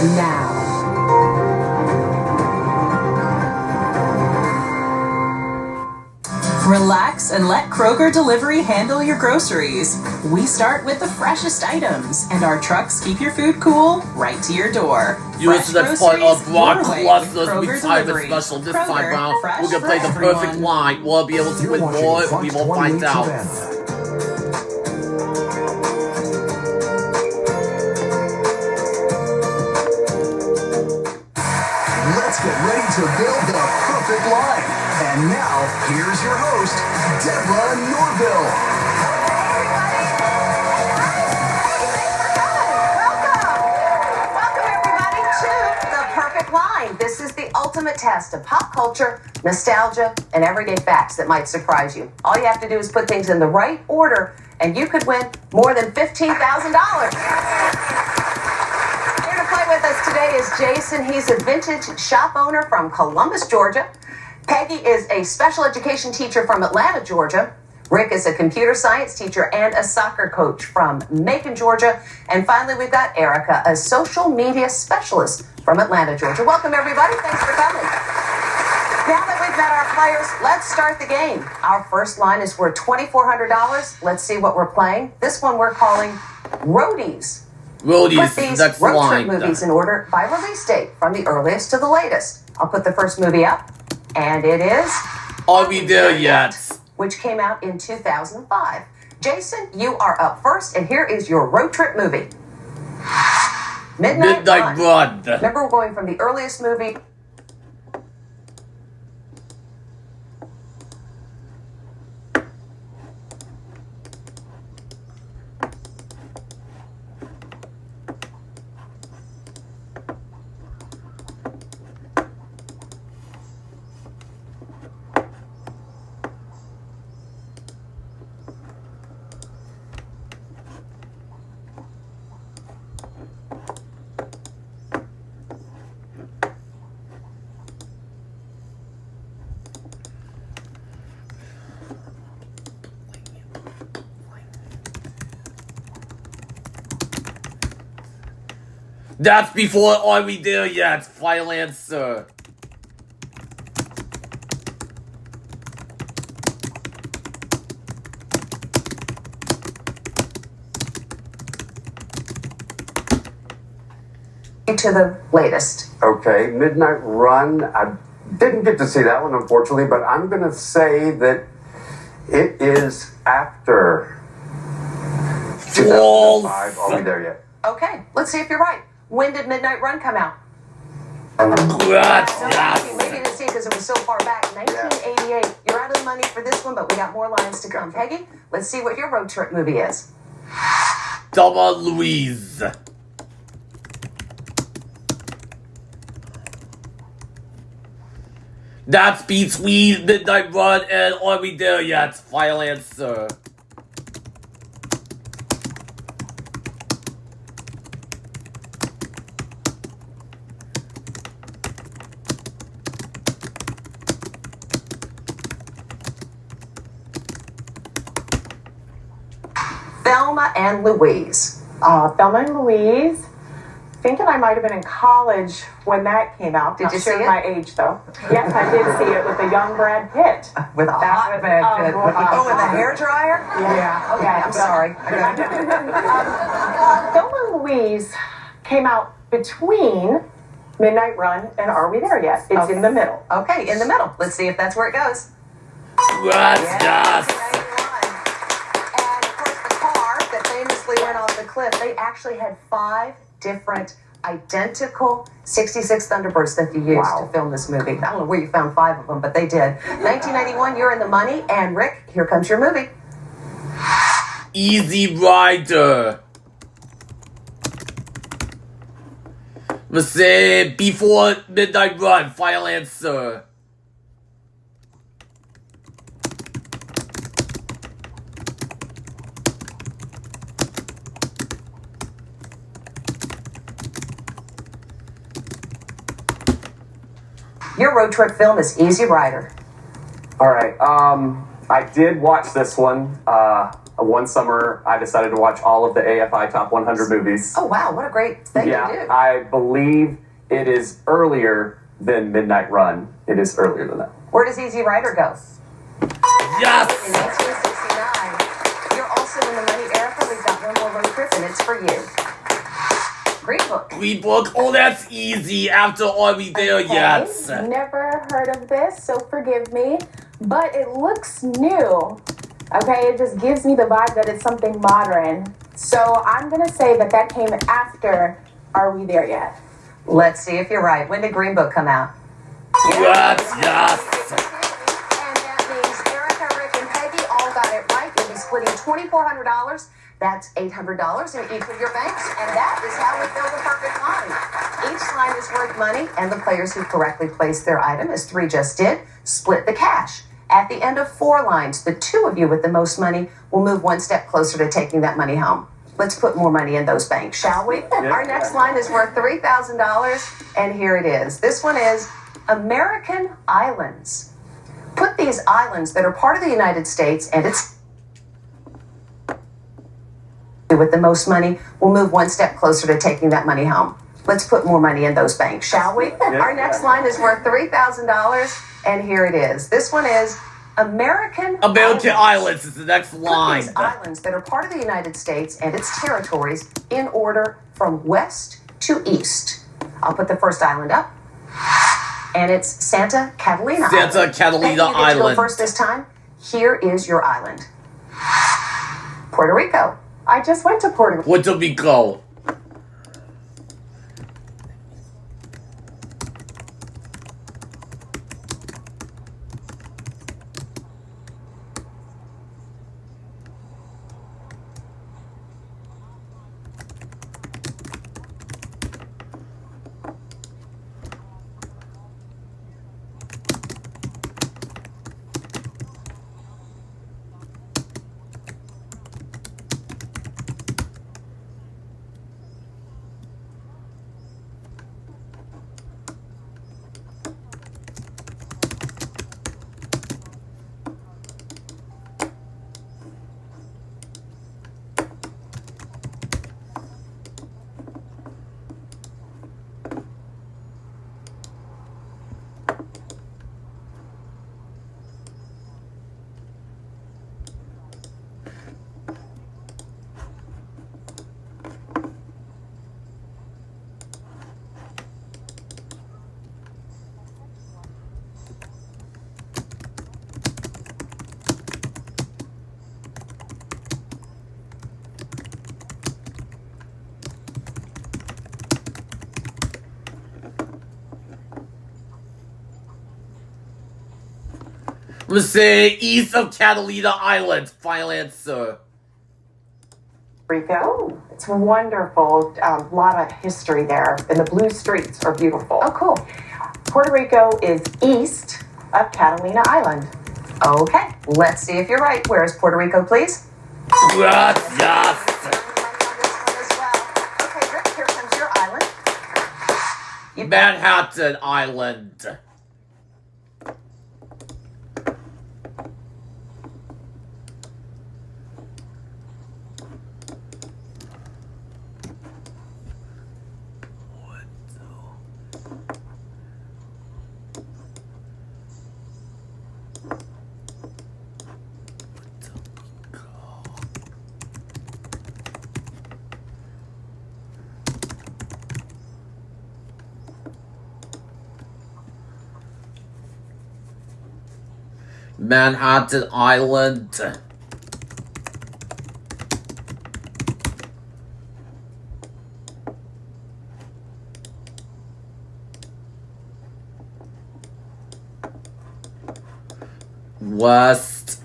now. Relax and let Kroger Delivery handle your groceries. We start with the freshest items, and our trucks keep your food cool right to your door. You listen to that part of Brock Cluster's retirement special this time round. We're gonna play the perfect line. We'll be able to win more. We will find out. Let's get ready to build the perfect line. And now, here's your host, Deborah Norville. Welcome, everybody, to The Perfect Line. This is the ultimate test of pop culture, nostalgia, and everyday facts that might surprise you. All you have to do is put things in the right order, and you could win more than $15,000. Here to play with us today is Jason. He's a vintage shop owner from Columbus, Georgia. Peggy is a special education teacher from Atlanta, Georgia. Rick is a computer science teacher and a soccer coach from Macon, Georgia. And finally, we've got Erica, a social media specialist from Atlanta, Georgia. Welcome, everybody. Thanks for coming. Now that we've met our players, let's start the game. Our first line is worth $2,400. Let's see what we're playing. This one we're calling Roadies. Put these road trip movies in order by release date, from the earliest to the latest. I'll put the first movie up. And it is Are We There Yet? Which came out in 2005. Jason, you are up first, and here is your road trip movie. Midnight Run. Remember, we're going from the earliest movie. That's before Are We There Yet? Final answer. To the latest. Okay, Midnight Run. I didn't get to see that one, unfortunately, but I'm going to say that it is after 2005. Are we there yet? Okay, let's see if you're right. When did Midnight Run come out? Yes. Maybe you didn't see it because it was so far back. 1988. You're out of the money for this one, but we got more lines to come. Peggy, let's see what your road trip movie is. Thelma Louise. That's between Midnight Run and Are We There Yet? Final answer. Thelma and Louise. Thelma and Louise. Thinking I might have been in college when that came out. Did you see it? My age, though. Yes, I did see it with the young Brad Pitt. With a hot Brad Pitt. With the hair dryer? Yeah. Okay, I'm sorry. Thelma and Louise came out between Midnight Run and Are We There Yet? It's in the middle. Okay, in the middle. Let's see if that's where it goes. Yes. And of course, the car that famously went off the cliff, they actually had 5 different identical 66 Thunderbirds that you used to film this movie. I don't know where you found 5 of them, but they did. 1991, you're in the money. And Rick, here comes your movie. Easy Rider. Let's say before Midnight Run. Final answer. Your road trip film is Easy Rider. All right. I did watch this one. One summer, I decided to watch all of the AFI Top 100 movies. Oh, wow. What a great thing to do. I believe it is earlier than Midnight Run. It is earlier than that. Where does Easy Rider go? Yes! In 1869. You're also in the money, Erica. We've got one more road trip, and it's for you. Green Book. Green Book? Oh, that's easy. After Are We There Yet? Never heard of this, so forgive me. But it looks new. Okay, it just gives me the vibe that it's something modern. So I'm going to say that that came after Are We There Yet? Let's see if you're right. When did Green Book come out? Yes, yes. And that means Erica, Rick, and Peggy all got it right. You'll be splitting $2,400. That's $800 in each of your banks. And that is how we build a perfect line. Each line is worth money, and the players who correctly placed their item, as 3 just did, split the cash. At the end of 4 lines, the 2 of you with the most money will move 1 step closer to taking that money home. Let's put more money in those banks, shall we? Our next line is worth $3,000, and here it is. This one is American Islands. Put these islands that are part of the United States, and it's with the most money will move 1 step closer to taking that money home. Let's put more money in those banks, shall we? Our next line is worth $3,000, and here it is. This one is American Islands is the next line. Put these islands that are part of the United States and its territories in order from west to east. I'll put the first island up. And it's Santa Catalina Island. Santa Catalina Peggy, you get to Island. go first this time. Here is your island. Puerto Rico. I just went to Puerto Rico. Puerto Rico. Let's say east of Catalina Island. Final answer. Rico. It's wonderful. A lot of history there, and the blue streets are beautiful. Oh, cool. Puerto Rico is east of Catalina Island. Okay, let's see if you're right. Where is Puerto Rico, please? Yes, yes. Okay, Rick, here comes your island. Manhattan Island. Manhattan Island. West.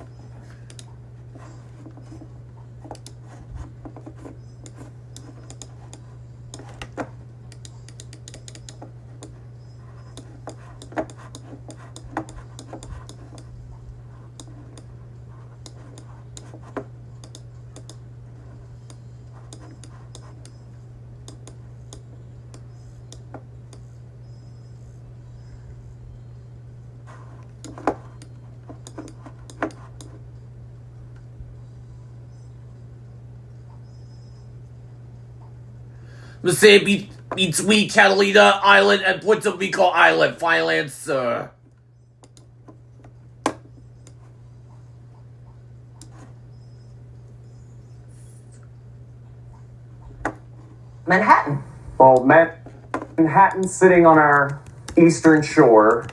Let's say between Catalina Island and Puerto Rico Island. Final answer. Manhattan. Well, Manhattan's sitting on our eastern shore,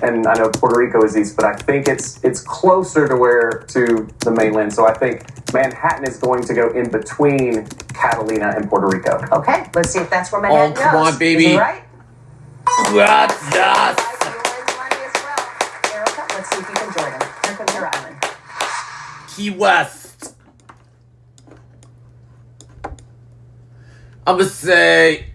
and I know Puerto Rico is east, but I think it's closer to the mainland. So I think Manhattan is going to go in between Catalina and Puerto Rico. Okay, let's see if that's where Manhattan goes. Oh, come on, baby. Is he right? Yes. Erica, let's see if you can join him. Here comes your island. Key West. I'm gonna say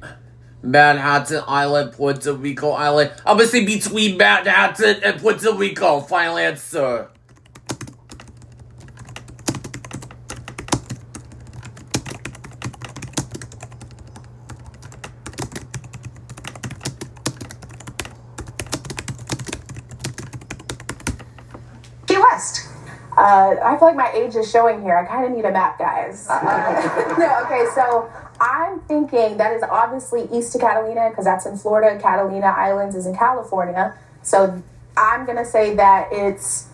Manhattan Island, Puerto Rico Island. I'm gonna say between Manhattan and Puerto Rico. Final answer. Key West. I feel like my age is showing here. I kind of need a map, guys. No, okay, so I'm thinking that is obviously east to Catalina because that's in Florida. Catalina Islands is in California. So I'm going to say that it's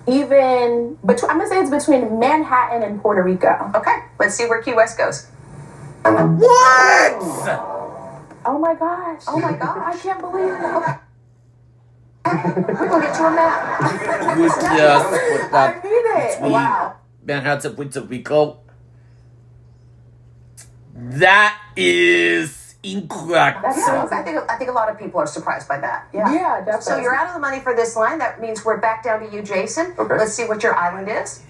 I'm going to say it's between Manhattan and Puerto Rico. Okay, let's see where Key West goes. What? Oh my gosh. Oh my gosh. I can't believe it. Okay. We're going to get you a map. Yes, I need it. Wow. Manhattan, Puerto Rico. That is incorrect. Yeah, I think a lot of people are surprised by that. Yeah, definitely. So you're out of the money for this line. That means we're back down to you, Jason. Okay. Let's see what your island is.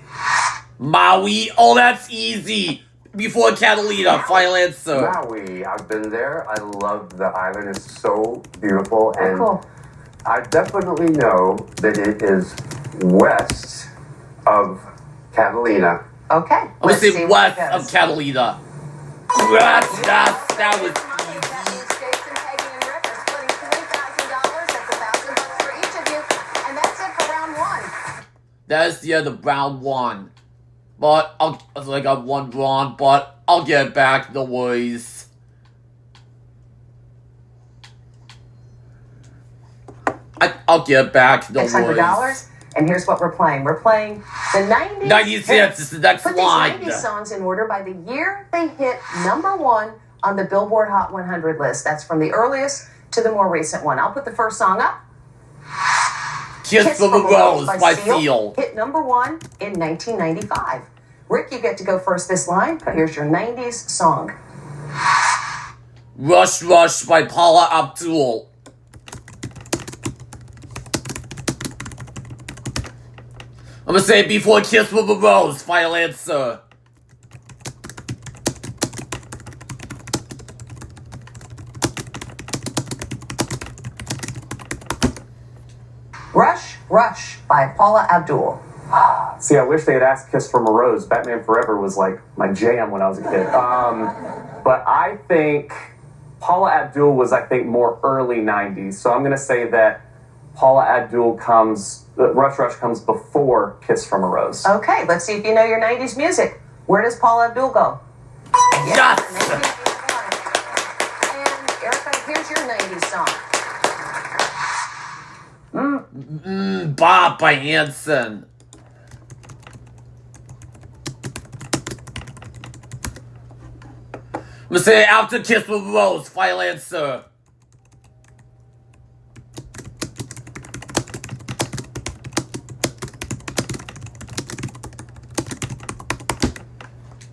Maui. Oh, that's easy. Before Catalina. Final answer. Maui, I've been there. I love the island. It's so beautiful. And Cool. I definitely know that it is west of Catalina. Okay. I'm gonna Let's see say where it west goes. of Catalina. Yes, that was That means Jason, Peggy, and Rick are splitting $3,000. That's $1,000 for each of you. And that's it for round one. That's the end of round one. But I got one drawn, but I'll get it back, no worries. I'll get it back, no worries. $600. And here's what we're playing. We're playing the 90s. 90 cents is the next Put line. these 90s songs in order by the year they hit #1 on the Billboard Hot 100 list. That's from the earliest to the more recent one. I'll put the first song up. Kiss from a Rose by Seal. Hit #1 in 1995. Rick, you get to go first this line. Here's your 90s song. Rush Rush by Paula Abdul. I'm gonna say it before Kiss from a Rose. Final answer. Rush, Rush by Paula Abdul. See, I wish they had asked Kiss from a Rose. Batman Forever was like my jam when I was a kid. But I think Paula Abdul was, more early 90s. So I'm going to say that Paula Abdul Rush Rush comes before Kiss from a Rose. Okay, let's see if you know your 90s music. Where does Paula Abdul go? Yes! 1981. And Erica, here's your 90s song. Bob by Hanson. I'm gonna say after Kiss from a Rose. Final answer.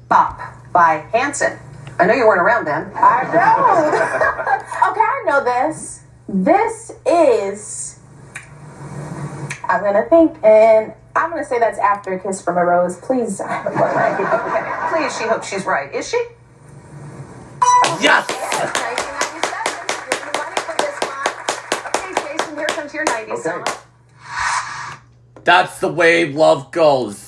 Bop by Hanson. I know you weren't around then. I know. Okay, I know this. This is. I'm gonna think, and I'm gonna say that's after Kiss from a Rose. Please. Okay, please, she hopes she's right. Is she? Yes! 1997. Give me money for this one. Okay, Jason, here comes your 90s song. That's the way love goes.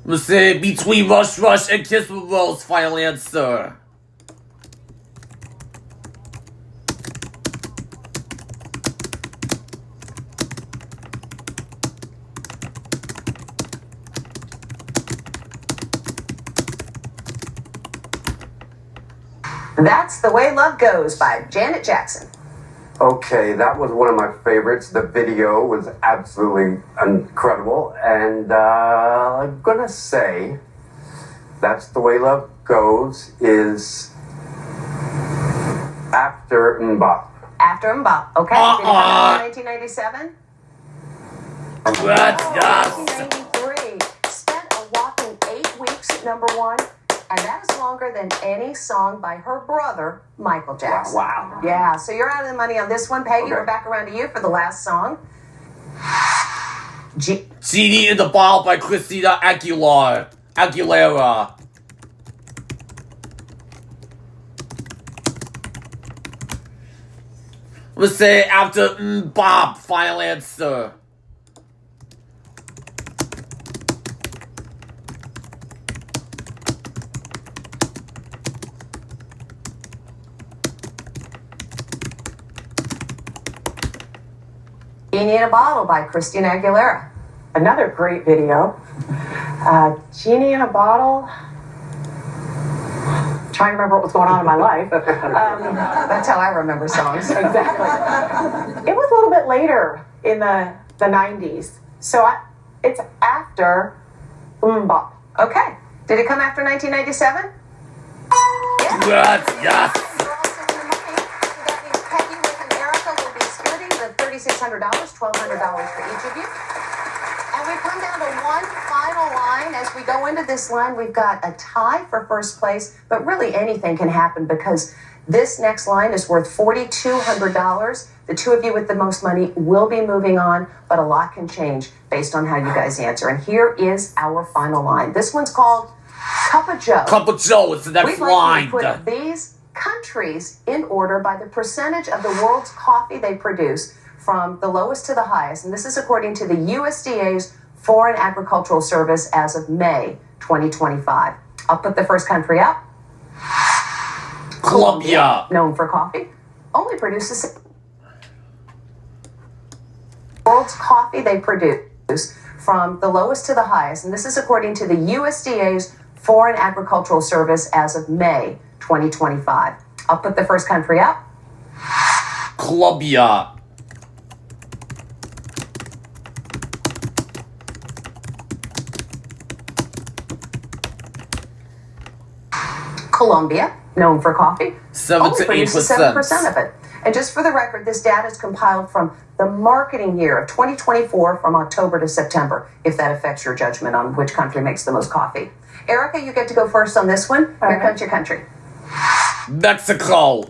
Let's say between Rush Rush and Kiss with Rose. Final answer. That's The Way Love Goes by Janet Jackson. Okay, that was one of my favorites. The video was absolutely incredible. And I'm going to say That's the Way Love Goes is after Mbop. After Mbop. Okay. Did it come out in 1997? Congrats, yes. 1993. Spent a whopping 8 weeks at #1. And that is longer than any song by her brother, Michael Jackson. Wow. Yeah, so you're out of the money on this one. Peggy, Okay. we're back around to you for the last song. Genie in the Bottle by Christina Aguilera. Let's say after Bob. Final answer. Genie in a Bottle by Christina Aguilera. Another great video. Genie in a Bottle. Trying to remember what was going on in my life. That's how I remember songs. Exactly. It was a little bit later in the 90s. So it's after Mbop. Okay. Did it come after 1997? Congrats, yes. You're all sitting in the money. That means Peggy, Rick, and Erica will be splitting the $3,600, $1,200 for each of you. And we've come down to one final line. As we go into this line, we've got a tie for first place, but really anything can happen because this next line is worth $4,200. The two of you with the most money will be moving on, but a lot can change based on how you guys answer. And here is our final line. This one's called Cup of Joe. Cup of Joe is the next We'd like you line. to put these countries in order by the percentage of the world's coffee they produce from the lowest to the highest. And this is according to the USDA's Foreign Agricultural Service as of May 2025. I'll put the first country up. Colombia. Known for coffee, only produces world's coffee they produce from the lowest to the highest. And this is according to the USDA's Foreign Agricultural Service as of May 2025. I'll put the first country up. Colombia. Colombia, known for coffee, 7 only to produces 8%. 7% of it. And just for the record, this data is compiled from the marketing year of 2024 from October to September, if that affects your judgment on which country makes the most coffee. Erica, you get to go first on this one. Here comes your country. Mexico.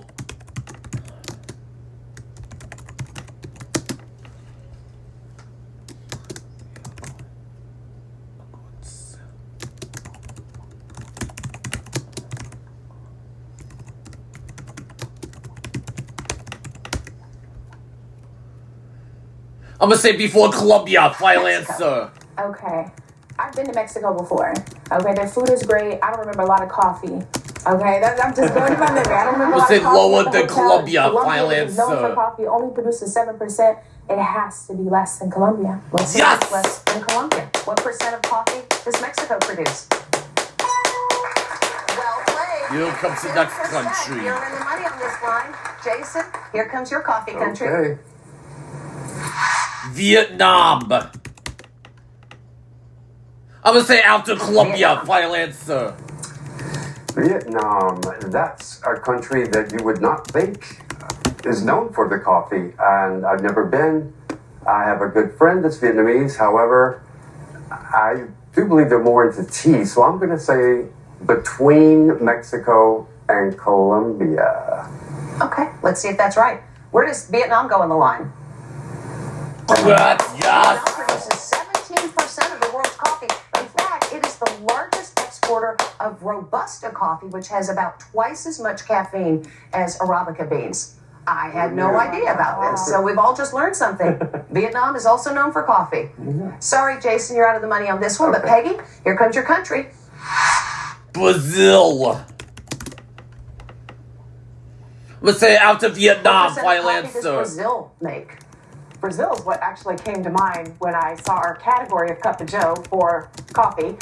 I'm gonna say before Colombia. Final answer. Okay. I've been to Mexico before. Okay, their food is great. I don't remember a lot of coffee. Okay, I'm just going to my memory. I don't remember a lot We'll say of coffee. lower at the than hotel. Colombia. Final Colombia is known answer. for coffee, only produces 7%. It has to be less than Colombia. Let's see Yes! what's less than Colombia. What percent of coffee does Mexico produce? Well played. Here comes the next 0%. country. You're in the money on this line. Jason, here comes your coffee country. Okay. Vietnam. I'm gonna say after Colombia. Vietnam. Final answer. Vietnam, that's a country that you would not think is known for the coffee. And I've never been. I have a good friend that's Vietnamese. However, I do believe they're more into tea. So I'm going to say between Mexico and Colombia. Okay, let's see if that's right. Where does Vietnam go in the line? Congrats, Vietnam yes. produces 17% of the world's coffee. In fact, it is the largest exporter of Robusta coffee, which has about twice as much caffeine as Arabica beans. I had no idea about this, so we've all just learned something. Vietnam is also known for coffee. Sorry, Jason, you're out of the money on this one, but Peggy, here comes your country. Brazil. Let's say after Vietnam, What percent of final coffee does answer. Brazil make? Brazil is what actually came to mind when I saw our category of Cup of Joe for coffee.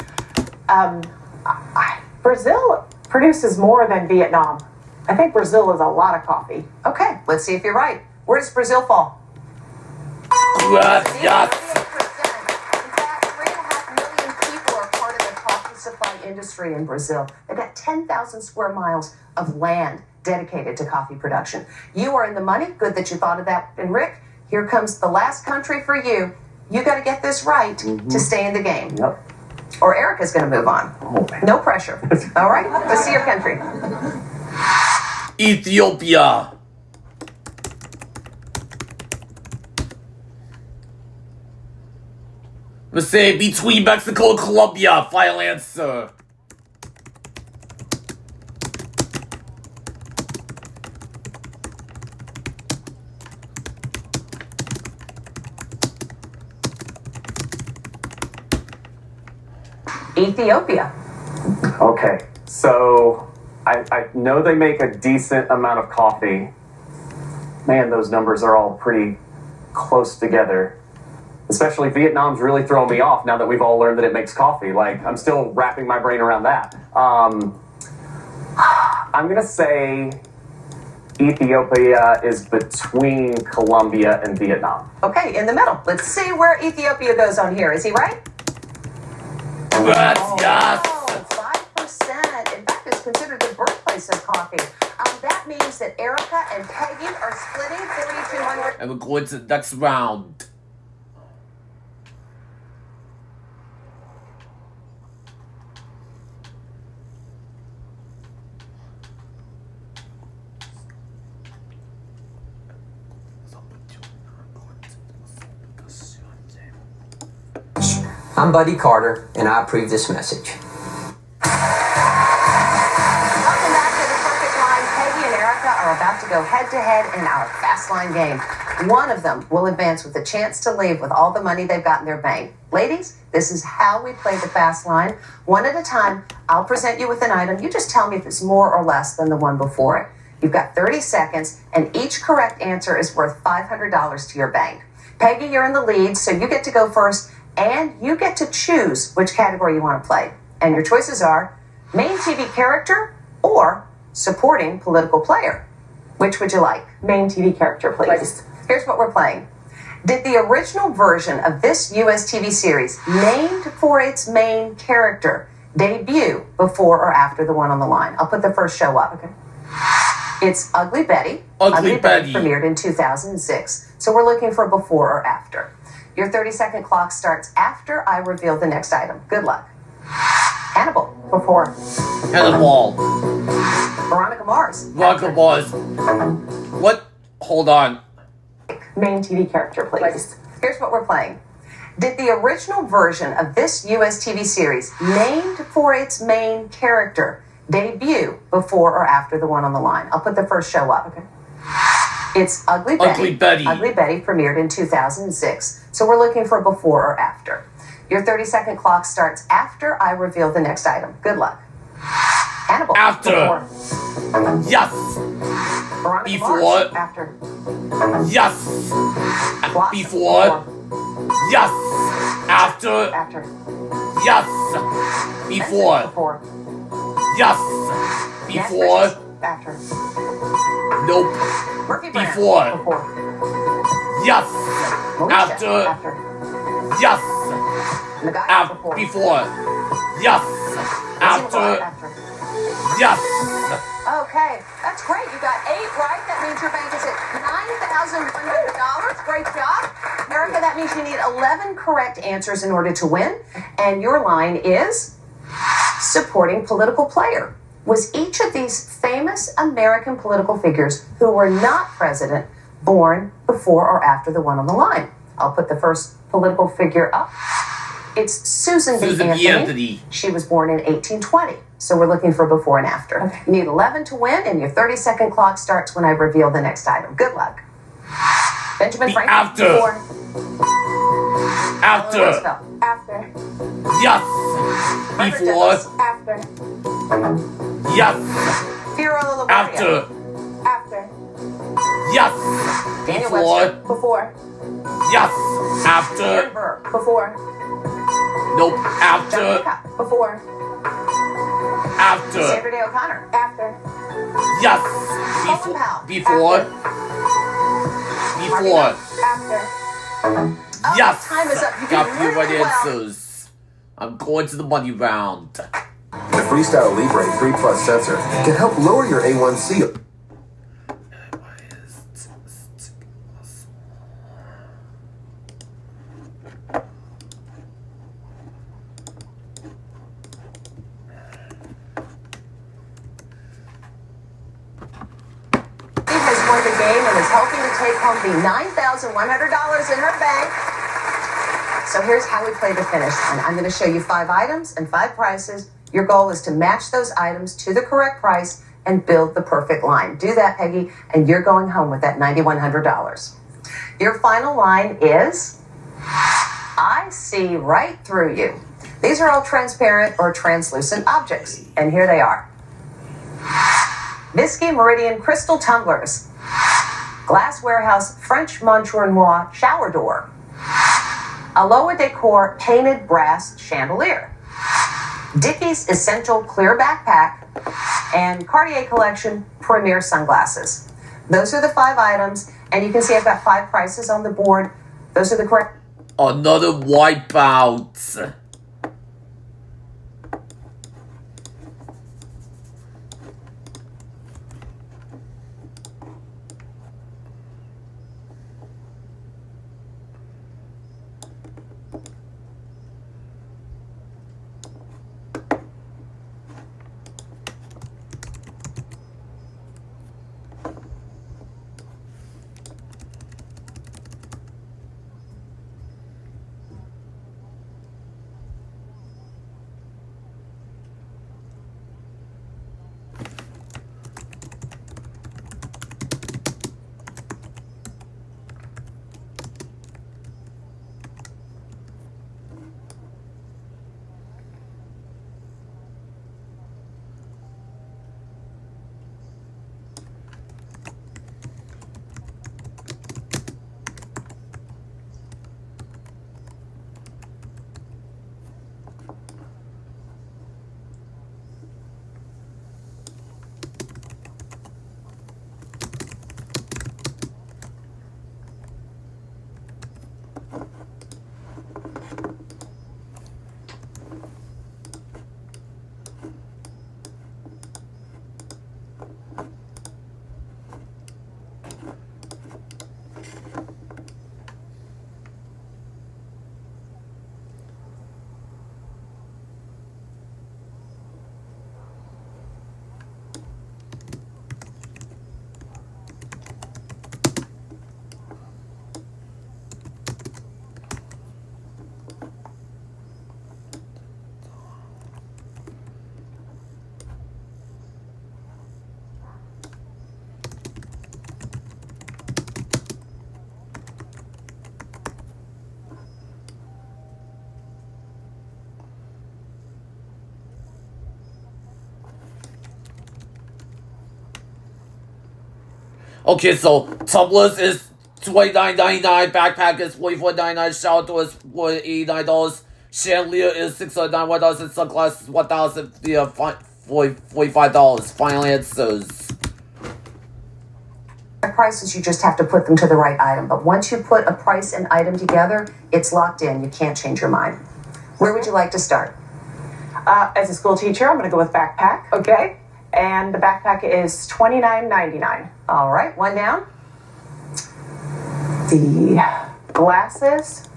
Brazil produces more than Vietnam. I think Brazil is a lot of coffee. Okay, let's see if you're right. Where does Brazil fall? Yes, yes. 38%. In fact, 3.5 million people are part of the coffee supply industry in Brazil. They've got 10,000 square miles of land dedicated to coffee production. You are in the money. Good that you thought of that. And Rick, here comes the last country for you. You got to get this right to stay in the game. Yep. Or Erica's going to move on. No pressure. All right? Let's see your country. Ethiopia. Let's say between Mexico and Colombia, final answer. Ethiopia. Okay, so I know they make a decent amount of coffee. Man, those numbers are all pretty close together. Especially Vietnam's really throwing me off now that we've all learned that it makes coffee. Like, I'm still wrapping my brain around that. I'm going to say Ethiopia is between Colombia and Vietnam. Okay, in the middle. Let's see where Ethiopia goes on here. Is he right? Yes, yes. Oh, 5%. In fact, it's considered the birthplace of coffee. That means that Erica and Peggy are splitting 4,200. And we're going to the next round. I'm Buddy Carter, and I approve this message. Welcome back to the Perfect Line. Peggy and Erica are about to go head-to-head in our Fast Line game. One of them will advance with a chance to leave with all the money they've got in their bank. Ladies, this is how we play the Fast Line. One at a time, I'll present you with an item. You just tell me if it's more or less than the one before it. You've got 30 seconds, and each correct answer is worth $500 to your bank. Peggy, you're in the lead, so you get to go first, and you get to choose which category you want to play. And your choices are main TV character or supporting political player. Which would you like? Main TV character, please. Here's what we're playing. Did the original version of this U.S. TV series, named for its main character, debut before or after the one on the line? I'll put the first show up. Okay. It's Ugly Betty. Ugly Betty premiered in 2006. So we're looking for before or after. Your 30-second clock starts after I reveal the next item. Good luck. Hannibal. Before. Hannibal. Veronica Mars. Veronica Mars. What? Hold on. Main TV character, please. Here's what we're playing. Did the original version of this U.S. TV series, named for its main character, debut before or after the one on the line? I'll put the first show up. Okay. It's Ugly Betty. Ugly Betty. Ugly Betty premiered in 2006. So we're looking for before or after. Your 30-second clock starts after I reveal the next item. Good luck. Hannibal. After. Before. Yes. Veronica Before. Mars. After. Yes. Blossom. Before. Yes. After. After. Yes. Before. Before. Yes. Yes, Before. Christmas. After. Nope. Murphy Brown. Before. Before. Yes. Moesha. After. After. Yes. Nagaya. After. Before. Before. Yes. After. After. Yes. Okay, that's great. You got 8 right. That means your bank is at $9,100. Great job. Erica, that means you need 11 correct answers in order to win. And your line is supporting political player. Was each of these famous American political figures who were not president born before or after the one on the line? I'll put the first political figure up. It's Susan B. Susan B. Anthony. She was born in 1820. So we're looking for before and after. Okay. You need 11 to win, and your 30-second clock starts when I reveal the next item. Good luck. Benjamin The Franklin. after. Before. After. Roosevelt. After. Yes. Frederick Before. Douglass. After. Yes. Fiorello LaGuardia. After. After. Yes. Daniel Before. Webster. Before. Yes. Aaron After. Burr. Before. Nope. John After. Hancock. Before. After. Sandra Day O'Connor. After. Yes. Colin Powell. Before. Before. After. Oh, Yes. time is up. You Got did the right really well. answers. I'm going to the money round. The Freestyle Libre 3 Plus sensor can help lower your A1C. She has won the game and is hoping to take home the $9,100 in her bank. So here's how we play the finish line. I'm going to show you 5 items and 5 prices. Your goal is to match those items to the correct price and build the perfect line. Do that, Peggy, and you're going home with that $9,100. Your final line is, I see right through you. These are all transparent or translucent objects, and here they are. Bisky Meridian crystal tumblers, Glass Warehouse French Montre Noir shower door, Aloha Decor painted brass chandelier, Dickies Essential clear backpack, and Cartier Collection Premier sunglasses. Those are the 5 items, and you can see I've got 5 prices on the board. Those are the correct. Another wipeout. Okay, so tumblers is $29.99, backpack is $44.99, shower door is $89, chandelier is $691, and sunglasses $1,045. Final answers. Prices, you just have to put them to the right item. But once you put a price and item together, it's locked in. You can't change your mind. Where would you like to start? As a school teacher, I'm going to go with backpack. Okay. And the backpack is $29.99. All right. One down. The glasses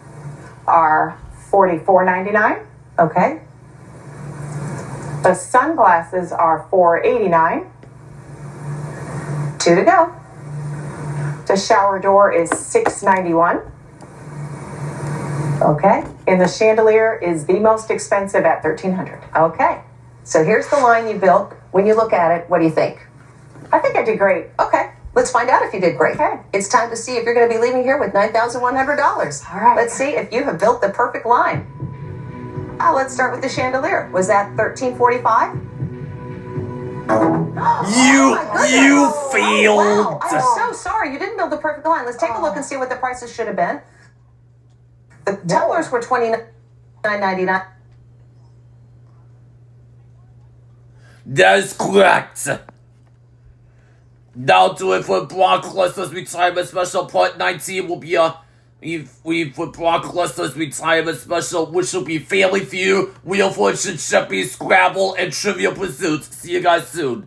are $44.99. Okay. The sunglasses are $4.89. 2 to go. The shower door is $6.91. Okay. And the chandelier is the most expensive at $1,300. Okay. So here's the line you built. When you look at it, what do you think? I think I did great. Okay. Let's find out if you did great. Okay. It's time to see if you're going to be leaving here with $9,100. All right. Let's see if you have built the perfect line. Let's start with the chandelier. Was that $1,345? You failed. Wow. I'm so sorry. You didn't build the perfect line. Let's take a look and see what the prices should have been. The tumblers were $29.99. That is correct. That'll do it for Brock Lesnar's retirement special. Part 19 will be we for Brock Lesnar's retirement special, which will be Family Feud, Wheel of Fortune, Jeopardy, Scrabble, and Trivial Pursuit. See you guys soon.